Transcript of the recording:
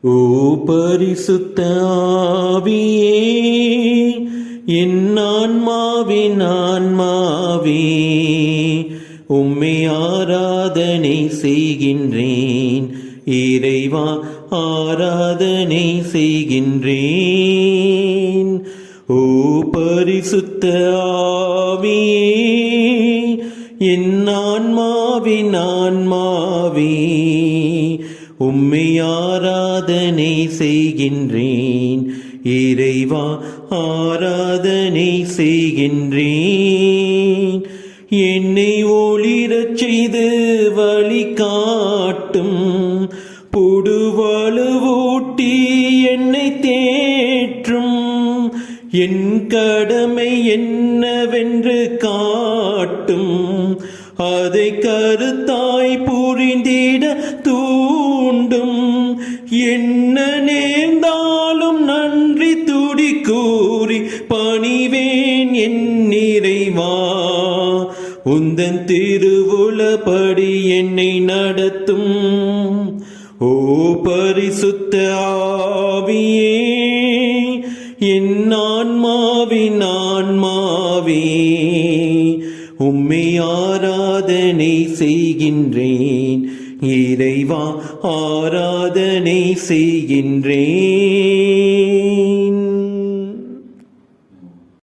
ஓ பரிசுத்த ஆவியே, என் ஆன்மாவின் ஆன்மாவே, உம்மை ஆராதனை செய்கின்றேன். இறைவா, ஆராதனை செய்கின்றேன். ஓ பரிசுத்த ஆவியே, என் ஆன்மாவின் ஆன்மாவே, உம்மை ஆராதனை செய்கின்றேன். இறைவா, ஆராதனை செய்கின்றேன். என்னை ஒளிரச் செய்து வழி காட்டும் புடுவலுவூட்டி என்னை தேற்றும். என் கடமை என்னவென்று காட்டும், அதை கருத்தாய் புரிந்திட தூண்டும். என்ன நேர்ந்தாலும் நன்றி துடி கூறி பணிவேன் என் இறைவா. உந்தன் திருவுளப்படி என்னை நடத்தும். ஓ பரிசுத்த ஆவியே, என் ஆன்மாவின் ஆன்மாவே, உம்மை ஆராதனை செய்கின்றேன். இறைவா, ஆராதனை செய்கின்றேன்.